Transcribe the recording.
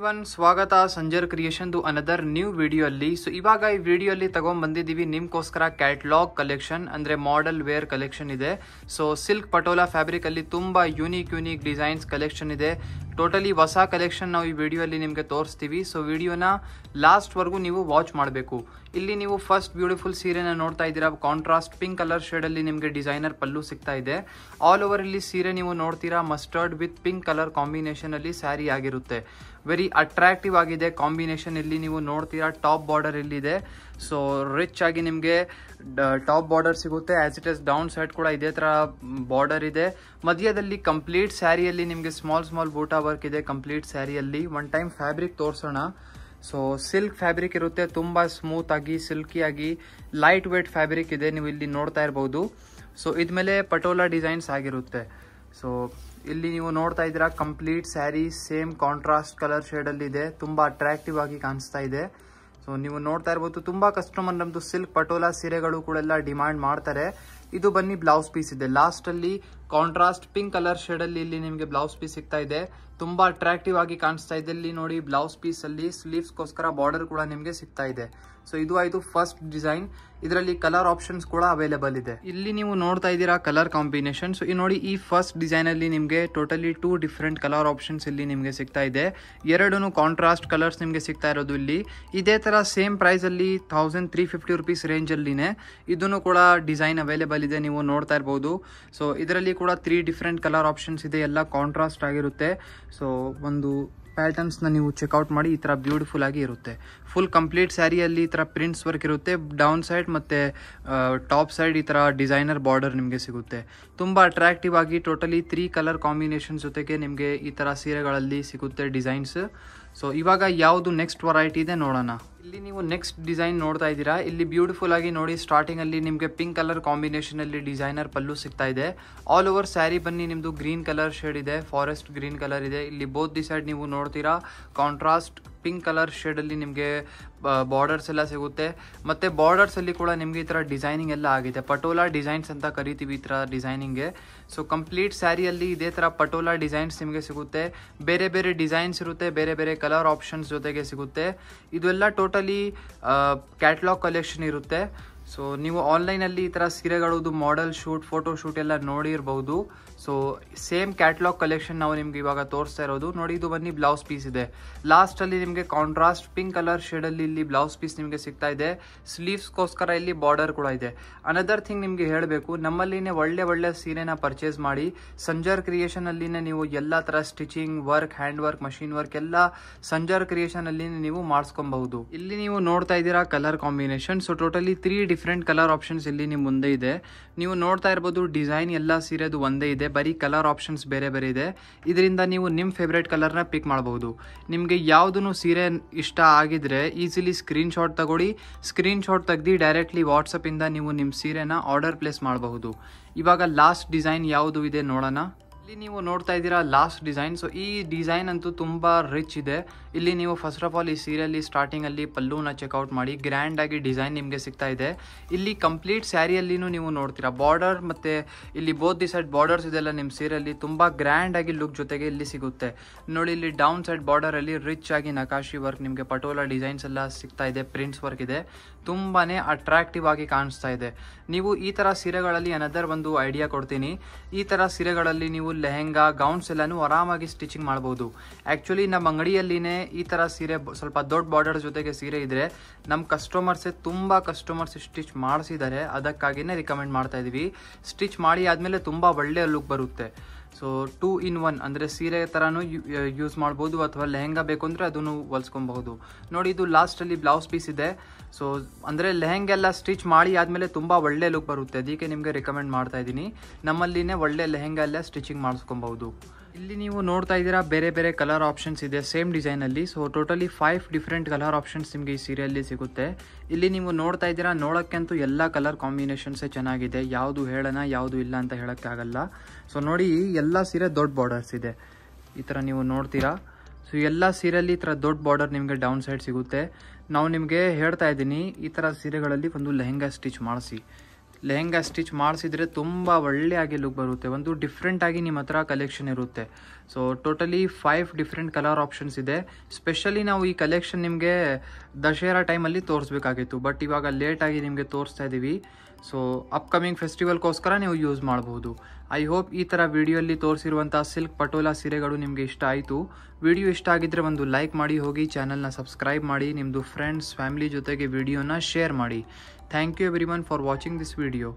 Everyone, ಸ್ವಾಗತ Sanjar creation another new video ಅಲ್ಲಿ. So ಇವಾಗ ಈ ವಿಡಿಯೋ ಅಲ್ಲಿ ತಗೊಂಡ್ ಬಂದಿದ್ದೀವಿ ನಿಮ್ಗೋಸ್ಕರ ಕ್ಯಾಟಲಾಗ್ ಕಲೆಕ್ಷನ್ ಅಂದ್ರೆ ಮಾಡೆಲ್ ವೇರ್ ಕಲೆಕ್ಷನ್ ಇದೆ. ಸೊ ಸಿಲ್ಕ್ ಪಟೋಲಾ ಫ್ಯಾಬ್ರಿಕ್ ಅಲ್ಲಿ ತುಂಬಾ ಯೂನಿಕ್ ಡಿಸೈನ್ಸ್ ಕಲೆಕ್ಷನ್ ಇದೆ. ಟೋಟಲಿ ಹೊಸ ಕಲೆಕ್ಷನ್ ನಾವು ಈ ವಿಡಿಯೋ ಅಲ್ಲಿ ನಿಮಗೆ ತೋರಿಸ್ತೀವಿ. ಸೊ ವಿಡಿಯೋನ ಲಾಸ್ಟ್ ವರೆಗೂ ನೀವು ವಾಚ್ ಮಾಡಬೇಕು. ಇಲ್ಲಿ ನೀವು ಫಸ್ಟ್ ಬ್ಯೂಟಿಫುಲ್ ಸೀರೆನ ನೋಡ್ತಾ ಇದ್ದೀರಾ. ಕಾಂಟ್ರಾಸ್ಟ್ ಪಿಂಕ್ ಕಲರ್ ಶೇಡ್ ಅಲ್ಲಿ ನಿಮಗೆ ಡಿಸೈನರ್ ಪಲ್ಲು ಸಿಗ್ತಾ ಇದೆ. ಆಲ್ ಓವರ್ ಇಲ್ಲಿ ಸೀರೆ ನೀವು ನೋಡ್ತೀರಾ mustard with pink colour combination ಅಲ್ಲಿ ಸ್ಯಾರಿ ಆಗಿರುತ್ತೆ. ವೆರಿ ಅಟ್ರಾಕ್ಟಿವ್ ಆಗಿದೆ ಕಾಂಬಿನೇಷನ್. ಇಲ್ಲಿ ನೀವು ನೋಡ್ತೀರಾ ಟಾಪ್ ಬಾರ್ಡರ್ ಇಲ್ಲಿದೆ. ಸೊ ರಿಚ್ ಆಗಿ ನಿಮಗೆ ಟಾಪ್ ಬಾರ್ಡರ್ ಸಿಗುತ್ತೆ. As it is down side ಕೂಡ ಇದೇ ತರ ಬಾರ್ಡರ್ ಇದೆ. ಮಧ್ಯದಲ್ಲಿ ಕಂಪ್ಲೀಟ್ ಸ್ಯಾರಿಯಲ್ಲಿ ನಿಮಗೆ ಸ್ಮಾಲ್ ಬೂಟಾ ವರ್ಕ್ ಇದೆ. ಕಂಪ್ಲೀಟ್ ಸ್ಯಾರಿಯಲ್ಲಿ ಒನ್ ಟೈಮ್ ಫ್ಯಾಬ್ರಿಕ್ ತೋರಿಸೋಣ. ಸೊ ಸಿಲ್ಕ್ ಫ್ಯಾಬ್ರಿಕ್ ಇರುತ್ತೆ, ತುಂಬಾ ಸ್ಮೂತ್ ಆಗಿ ಸಿಲ್ಕಿ ಆಗಿ ಲೈಟ್ ವೇಟ್ ಫ್ಯಾಬ್ರಿಕ್ ಇದೆ. ನೀವು ಇಲ್ಲಿ ನೋಡ್ತಾ ಇರಬಹುದು. ಸೊ ಇದ್ಮೇಲೆ ಪಟೋಲಾ ಡಿಸೈನ್ಸ್ ಆಗಿರುತ್ತೆ. ಸೊ ಇಲ್ಲಿ ನೀವು ನೋಡ್ತಾ ಇದ್ದೀರಾ complete sari same contrast colour shade ಅಲ್ಲಿ ಇದೆ. ತುಂಬಾ ಅಟ್ರಾಕ್ಟಿವ್ ಆಗಿ ಕಾಣಿಸ್ತಾ ಇದೆ. ಸೊ ನೀವು ನೋಡ್ತಾ ಇರಬಹುದು, ತುಂಬಾ ಕಸ್ಟಮರ್ ನಮ್ದು ಸಿಲ್ಕ್ ಪಟೋಲಾ ಸೀರೆಗಳು ಕೂಡ ಎಲ್ಲ ಡಿಮಾಂಡ್ ಮಾಡ್ತಾರೆ. ಇದು ಬನ್ನಿ ಬ್ಲೌಸ್ ಪೀಸ್ ಇದೆ. ಲಾಸ್ಟ್ ಅಲ್ಲಿ ಕಾಂಟ್ರಾಸ್ಟ್ ಪಿಂಕ್ ಕಲರ್ ಶೇಡ್ ಅಲ್ಲಿ ಇಲ್ಲಿ ನಿಮಗೆ ಬ್ಲೌಸ್ ಪೀಸ್ ಸಿಗ್ತಾ ಇದೆ. ತುಂಬಾ ಅಟ್ರಾಕ್ಟಿವ್ ಆಗಿ ಕಾಣಿಸ್ತಾ ಇದೆ. ಇಲ್ಲಿ ನೋಡಿ ಬ್ಲೌಸ್ ಪೀಸ್ ಅಲ್ಲಿ ಸ್ಲೀವ್ಸ್ ಗೋಸ್ಕರ ಬಾರ್ಡರ್ ಕೂಡ ನಿಮಗೆ ಸಿಗ್ತಾ ಇದೆ. ಸೊ ಇದು ಆಯ್ತು ಫಸ್ಟ್ ಡಿಸೈನ್. ಇದರಲ್ಲಿ ಕಲರ್ ಆಪ್ಷನ್ಸ್ ಕೂಡ ಅವೈಲೇಬಲ್ ಇದೆ. ಇಲ್ಲಿ ನೀವು ನೋಡ್ತಾ ಇದ್ದೀರಾ ಕಲರ್ ಕಾಂಬಿನೇಷನ್. ಸೊ ನೋಡಿ ಈ ಫಸ್ಟ್ ಡಿಸೈನ್ ಅಲ್ಲಿ ನಿಮಗೆ ಟೋಟಲಿ 2 ಡಿಫರೆಂಟ್ ಕಲರ್ ಆಪ್ಷನ್ಸ್ ಇಲ್ಲಿ ನಿಮಗೆ ಸಿಗ್ತಾ ಇದೆ. ಎರಡೂ ಕಾಂಟ್ರಾಸ್ಟ್ ಕಲರ್ಸ್ ನಿಮಗೆ ಸಿಗ್ತಾ ಇರೋದು ಇಲ್ಲಿ. ಇದೇ ತರ ಸೇಮ್ ಪ್ರೈಸ್ ಅಲ್ಲಿ 1350 ರುಪೀಸ್ ರೇಂಜ್ ಅಲ್ಲಿನೇ ಇದನ್ನು ಕೂಡ ಡಿಸೈನ್ ಅವೈಲೇಬಲ್ ಇದೆ. ನೀವು ನೋಡ್ತಾ ಇರಬಹುದು. ಸೊ ಇದರಲ್ಲಿ ಕೂಡ 3 ಡಿಫರೆಂಟ್ ಕಲರ್ ಆಪ್ಷನ್ಸ್ ಇದೆ. ಎಲ್ಲ ಕಾಂಟ್ರಾಸ್ಟ್ ಆಗಿರುತ್ತೆ. ಸೊ ಒಂದು ಪ್ಯಾಟರ್ನ್ಸ್ ನ ನೀವು ಚೆಕ್ಔಟ್ ಮಾಡಿ. ಈ ತರ ಬ್ಯೂಟಿಫುಲ್ ಆಗಿ ಇರುತ್ತೆ. ಫುಲ್ ಕಂಪ್ಲೀಟ್ ಸ್ಯಾರಿಯಲ್ಲಿ ಈ ತರ ಪ್ರಿಂಟ್ಸ್ ವರ್ಕ್ ಇರುತ್ತೆ. ಡೌನ್ ಸೈಡ್ ಮತ್ತೆ ಟಾಪ್ ಸೈಡ್ ಈ ತರ ಡಿಸೈನರ್ ಬಾರ್ಡರ್ ನಿಮಗೆ ಸಿಗುತ್ತೆ. ತುಂಬಾ ಅಟ್ರಾಕ್ಟಿವ್ ಆಗಿ ಟೋಟಲಿ 3 ಕಲರ್ ಕಾಂಬಿನೇಷನ್ ಜೊತೆಗೆ ನಿಮಗೆ ಈ ತರ ಸೀರೆಗಳಲ್ಲಿ ಸಿಗುತ್ತೆ ಡಿಸೈನ್ಸ್. ಸೊ ಇವಾಗ ಯಾವುದು ನೆಕ್ಸ್ಟ್ ವೆರೈಟಿ ಇದೆ ನೋಡೋಣ. ಇಲ್ಲಿ ನೀವು ನೆಕ್ಸ್ಟ್ ಡಿಸೈನ್ ನೋಡ್ತಾ ಇದ್ದೀರಾ. ಇಲ್ಲಿ ಬ್ಯೂಟಿಫುಲ್ ಆಗಿ ನೋಡಿ ಸ್ಟಾರ್ಟಿಂಗ್ ಅಲ್ಲಿ ನಿಮಗೆ ಪಿಂಕ್ ಕಲರ್ ಕಾಂಬಿನೇಷನ್ ಅಲ್ಲಿ ಡಿಸೈನರ್ ಪಲ್ಲು ಸಿಗ್ತಾ ಇದೆ. ಆಲ್ ಓವರ್ ಸ್ಯಾರಿ ಬನ್ನಿ ನಿಮ್ದು ಗ್ರೀನ್ ಕಲರ್ ಶೇಡ್ ಇದೆ. ಫಾರೆಸ್ಟ್ ಗ್ರೀನ್ ಕಲರ್ ಇದೆ. ಇಲ್ಲಿ ಬೋತ್ ದಿ ಸೈಡ್ ನೀವು ನೋಡ್ತೀರಾ ಕಾಂಟ್ರಾಸ್ಟ್ ಪಿಂಕ್ ಕಲರ್ ಶೇಡ್ ಅಲ್ಲಿ ನಿಮಗೆ ಬಾರ್ಡರ್ಸ್ ಎಲ್ಲ ಸಿಗುತ್ತೆ. ಮತ್ತೆ ಬಾರ್ಡರ್ಸ್ ಅಲ್ಲಿ ಕೂಡ ನಿಮ್ಗೆ ಈ ತರ ಡಿಸೈನಿಂಗ್ ಎಲ್ಲ ಆಗಿದೆ. ಪಟೋಲಾ ಡಿಸೈನ್ಸ್ ಅಂತ ಕರಿತೀವಿ ಈ ತರ ಡಿಸೈನಿಂಗ್ಗೆ. ಸೊ ಕಂಪ್ಲೀಟ್ ಸ್ಯಾರಿಯಲ್ಲಿ ಇದೇ ತರ ಪಟೋಲಾ ಡಿಸೈನ್ಸ್ ನಿಮಗೆ ಸಿಗುತ್ತೆ. ಬೇರೆ ಬೇರೆ ಡಿಸೈನ್ಸ್ ಇರುತ್ತೆ. ಬೇರೆ ಬೇರೆ ಕಲರ್ ಆಪ್ಷನ್ಸ್ ಜೊತೆಗೆ ಸಿಗುತ್ತೆ. ಇದೆಲ್ಲ ಟೋಟಲಿ ಕ್ಯಾಟಲಾಗ್ ಕಲೆಕ್ಷನ್ ಇರುತ್ತೆ. ಸೊ ನೀವು ಆನ್ಲೈನ್ ಅಲ್ಲಿ ಈ ತರ ಸೀರೆಗಳದ್ದು ಮಾಡೆಲ್ ಶೂಟ್ ಫೋಟೋ ಶೂಟ್ ಎಲ್ಲ ನೋಡಿರಬಹುದು. ಸೊ ಸೇಮ್ ಕ್ಯಾಟಲಾಗ್ ಕಲೆಕ್ಷನ್ ನಾವು ನಿಮ್ಗೆ ಇವಾಗ ತೋರಿಸ್ತಾ ಇರೋದು. ನೋಡಿ ಇದು ಬನ್ನಿ ಬ್ಲೌಸ್ ಪೀಸ್ ಇದೆ. ಲಾಸ್ಟ್ ಅಲ್ಲಿ ನಿಮಗೆ ಕಾಂಟ್ರಾಸ್ಟ್ ಪಿಂಕ್ ಕಲರ್ ಶೇಡ್ ಅಲ್ಲಿ ಇಲ್ಲಿ ಬ್ಲೌಸ್ ಪೀಸ್ ನಿಮಗೆ ಸಿಗ್ತಾ ಇದೆ. ಸ್ಲೀವ್ಸ್ ಗೋಸ್ಕರ ಇಲ್ಲಿ ಬಾರ್ಡರ್ ಕೂಡ ಇದೆ. ಅನದರ್ ಥಿಂಗ್ ನಿಮ್ಗೆ ಹೇಳಬೇಕು, ನಮ್ಮಲ್ಲಿನೇ ಒಳ್ಳೆ ಸೀರೆನ ಪರ್ಚೇಸ್ ಮಾಡಿ. ಸಂಜರ್ ಕ್ರಿಯೇಷನ್ ಅಲ್ಲಿನೇ ನೀವು ಎಲ್ಲಾ ತರ stitching work, hand work, machine work ಎಲ್ಲ ಸಂಜರ್ ಕ್ರಿಯೇಷನ್ ಅಲ್ಲಿ ನೀವು ಮಾಡಿಸ್ಕೊಬಹುದು. ಇಲ್ಲಿ ನೀವು ನೋಡ್ತಾ ಇದ್ದೀರಾ colour combination. So totally 3 different colour options ಇಲ್ಲಿ ನಿಮ್ ಮುಂದೆ ಇದೆ. ನೀವು ನೋಡ್ತಾ ಇರಬಹುದು ಡಿಸೈನ್ ಎಲ್ಲ ಸೀರೆದು ಒಂದೇ ಇದೆ. ಬರೀ ಕಲರ್ ಆಪ್ಷನ್ಸ್ ಬೇರೆ ಬೇರೆ ಇದೆ. ಇದರಿಂದ ನೀವು ನಿಮ್ ಫೇವ್ರೇಟ್ ಕಲರ್ನ ಪಿಕ್ ಮಾಡಬಹುದು. ನಿಮ್ಗೆ ಯಾವ್ದು ಸೀರೆ ಇಷ್ಟ ಆಗಿದ್ರೆ ಈಸಿಲಿ ಸ್ಕ್ರೀನ್ ಶಾಟ್ ತಗೊಳ್ಳಿ. ಸ್ಕ್ರೀನ್ ಶಾಟ್ ತೆಗ್ದು ಡೈರೆಕ್ಟ್ಲಿ ವಾಟ್ಸಪ್ ಇಂದ ನೀವು ನಿಮ್ ಸೀರೆನ ಆರ್ಡರ್ ಪ್ಲೇಸ್ ಮಾಡಬಹುದು. ಇವಾಗ ಲಾಸ್ಟ್ ಡಿಸೈನ್ ಯಾವುದು ಇದೆ ನೋಡೋಣ. ಇಲ್ಲಿ ನೀವು ನೋಡ್ತಾ ಇದ್ದೀರಾ ಲಾಸ್ಟ್ ಡಿಸೈನ್. ಸೊ ಈ ಡಿಸೈನ್ ಅಂತೂ ತುಂಬಾ ರಿಚ್ ಇದೆ. ಇಲ್ಲಿ ನೀವು ಫಸ್ಟ್ ಆಫ್ ಆಲ್ ಈ ಸೀರೆಯಲ್ಲಿ ಸ್ಟಾರ್ಟಿಂಗ್ ಅಲ್ಲಿ ಪಲ್ಲುನ ಚೆಕ್ಔಟ್ ಮಾಡಿ. ಗ್ರ್ಯಾಂಡ್ ಆಗಿ ಡಿಸೈನ್ ನಿಮಗೆ ಸಿಗ್ತಾ ಇದೆ. ಇಲ್ಲಿ ಕಂಪ್ಲೀಟ್ ಸ್ಯಾರಿಯಲ್ಲಿನೂ ನೀವು ನೋಡ್ತೀರಾ ಬಾರ್ಡರ್ ಮತ್ತೆ ಇಲ್ಲಿ ಬೋತ್ ದಿ ಸೈಡ್ ಬಾರ್ಡರ್ಸ್ ಇದೆಲ್ಲ ನಿಮ್ಮ ಸೀರೆಯಲ್ಲಿ ತುಂಬಾ ಗ್ರ್ಯಾಂಡ್ ಆಗಿ ಲುಕ್ ಜೊತೆಗೆ ಇಲ್ಲಿ ಸಿಗುತ್ತೆ. ನೋಡಿ ಇಲ್ಲಿ ಡೌನ್ ಸೈಡ್ ಬಾರ್ಡರ್ ಅಲ್ಲಿ ರಿಚ್ ಆಗಿ ನಕಾಶಿ ವರ್ಕ್ ನಿಮಗೆ ಪಟೋಲಾ ಡಿಸೈನ್ಸ್ ಎಲ್ಲ ಸಿಗ್ತಾ ಇದೆ. ಪ್ರಿಂಟ್ಸ್ ವರ್ಕ್ ಇದೆ. ತುಂಬಾನೇ ಅಟ್ರಾಕ್ಟಿವ್ ಆಗಿ ಕಾಣಿಸ್ತಾ ಇದೆ. ನೀವು ಈ ತರ ಸೀರೆಗಳಲ್ಲಿ ಅನದರ್ ಒಂದು ಐಡಿಯಾ ಕೊಡ್ತೀನಿ. ಈ ತರ ಸೀರೆಗಳಲ್ಲಿ ನೀವು ಲೆಹೆಂಗಾ ಗೌನ್ಸ್ ಎಲ್ಲಾನು ಆರಾಮಾಗಿ ಸ್ಟಿಚಿಂಗ್ ಮಾಡಬಹುದು. ಆಕ್ಚುಲಿ ನಮ್ಮ ಅಂಗಡಿಯಲ್ಲಿನೇ ಈ ತರ ಸೀರೆ ಸ್ವಲ್ಪ ದೊಡ್ಡ ಬಾರ್ಡರ್ ಜೊತೆಗೆ ಸೀರೆ ಇದ್ರೆ ನಮ್ಮ ತುಂಬಾ ಕಸ್ಟಮರ್ಸ್ ಸ್ಟಿಚ್ ಮಾಡಿಸಿದ್ದಾರೆ. ಅದಕ್ಕಾಗಿನೇ ರಿಕಮೆಂಡ್ ಮಾಡ್ತಾ ಇದೀವಿ. ಸ್ಟಿಚ್ ಮಾಡಿ ಆದ್ಮೇಲೆ ತುಂಬಾ ಒಳ್ಳೆ ಲುಕ್ ಬರುತ್ತೆ. ಸೊ 2 in 1 ಅಂದ್ರೆ ಸೀರೆ ತರಾನು ಯೂಸ್ ಮಾಡಬಹುದು ಅಥವಾ ಲೆಹೆಂಗಾ ಬೇಕು ಅಂದ್ರೆ ಅದನ್ನು ಹೊಲ್ಸ್ಕೊಬಹುದು. ನೋಡಿ ಇದು ಲಾಸ್ಟ್ ಅಲ್ಲಿ ಬ್ಲೌಸ್ ಪೀಸ್ ಇದೆ. ಸೊ ಅಂದ್ರೆ ಲೆಹೆಂಗಾ ಎಲ್ಲ ಸ್ಟಿಚ್ ಮಾಡಿ ಆದ್ಮೇಲೆ ತುಂಬಾ ಒಳ್ಳೆ ಲುಕ್ ಬರುತ್ತೆ. ಅದಕ್ಕೆ ನಿಮ್ಗೆ ರಿಕಮೆಂಡ್ ಮಾಡ್ತಾ ಇದ್ದೀನಿ. ನಮ್ಮಲ್ಲಿನೇ ಒಳ್ಳೆ ಲೆಹೆಂಗಾ ಎಲ್ಲ ಸ್ಟಿಚಿಂಗ್ ಮಾಡಿಸ್ಕೊಬಹುದು. ಇಲ್ಲಿ ನೀವು ನೋಡ್ತಾ ಇದ್ದೀರಾ ಬೇರೆ ಬೇರೆ ಕಲರ್ ಆಪ್ಷನ್ಸ್ ಇದೆ ಸೇಮ್ ಡಿಸೈನ್ ಅಲ್ಲಿ. So totally 5 different colour options ನಿಮಗೆ ಈ ಸೀರೆಯಲ್ಲಿ ಸಿಗುತ್ತೆ. ಇಲ್ಲಿ ನೀವು ನೋಡ್ತಾ ಇದ್ದೀರಾ ನೋಡಕ್ಕಂತೂ ಎಲ್ಲ ಕಲರ್ ಕಾಂಬಿನೇಷನ್ಸ್ ಚೆನ್ನಾಗಿದೆ. ಯಾವುದು ಹೇಳೋಣ ಯಾವುದು ಇಲ್ಲ ಅಂತ ಹೇಳಕ್ಕಾಗಲ್ಲ. ಸೊ ನೋಡಿ ಎಲ್ಲ ಸೀರೆ ದೊಡ್ಡ ಬಾರ್ಡರ್ಸ್ ಇದೆ. ಈ ತರ ನೀವು ನೋಡ್ತೀರಾ. ಸೊ ಎಲ್ಲ ಸೀರೆಯಲ್ಲಿ ಈ ತರ ದೊಡ್ಡ ಬಾರ್ಡರ್ ನಿಮಗೆ ಡೌನ್ ಸೈಡ್ ಸಿಗುತ್ತೆ. ನಾವು ನಿಮಗೆ ಹೇಳ್ತಾ ಇದ್ದೀನಿ ಈ ತರ ಸೀರೆಗಳಲ್ಲಿ ಒಂದು ಲೆಹೆಂಗಾ ಸ್ಟಿಚ್ ಮಾಡಿಸಿ. ಲೆಹೆಂಗಾ ಸ್ಟಿಚ್ ಮಾಡಿಸಿದ್ರೆ ತುಂಬ ಒಳ್ಳೆಯಾಗಿ ಲುಕ್ ಬರುತ್ತೆ. ಒಂದು ಡಿಫ್ರೆಂಟಾಗಿ ನಿಮ್ಮ ಹತ್ರ ಕಲೆಕ್ಷನ್ ಇರುತ್ತೆ. So totally 5 different colour options ಇದೆ. ಸ್ಪೆಷಲಿ ನಾವು ಈ ಕಲೆಕ್ಷನ್ ನಿಮಗೆ ದಸರಾ ಟೈಮಲ್ಲಿ ತೋರಿಸ್ಬೇಕಾಗಿತ್ತು, ಬಟ್ ಇವಾಗ ಲೇಟಾಗಿ ನಿಮಗೆ ತೋರಿಸ್ತಾ ಇದ್ದೀವಿ. ಸೊ ಅಪ್ಕಮಿಂಗ್ ಫೆಸ್ಟಿವಲ್ಗೋಸ್ಕರ ನೀವು ಯೂಸ್ ಮಾಡ್ಬೋದು. ಐ ಹೋಪ್ ಈ ಥರ ವಿಡಿಯೋಲ್ಲಿ ತೋರಿಸಿರುವಂಥ ಸಿಲ್ಕ್ ಪಟೋಲಾ ಸೀರೆಗಳು ನಿಮಗೆ ಇಷ್ಟ ಆಯಿತು. ವಿಡಿಯೋ ಇಷ್ಟ ಆಗಿದ್ದರೆ ಒಂದು ಲೈಕ್ ಮಾಡಿ ಹೋಗಿ, ಚಾನಲ್ನ ಸಬ್ಸ್ಕ್ರೈಬ್ ಮಾಡಿ, ನಿಮ್ಮದು ಫ್ರೆಂಡ್ಸ್ ಫ್ಯಾಮಿಲಿ ಜೊತೆಗೆ ವಿಡಿಯೋನ ಶೇರ್ ಮಾಡಿ. Thank you everyone for watching this video.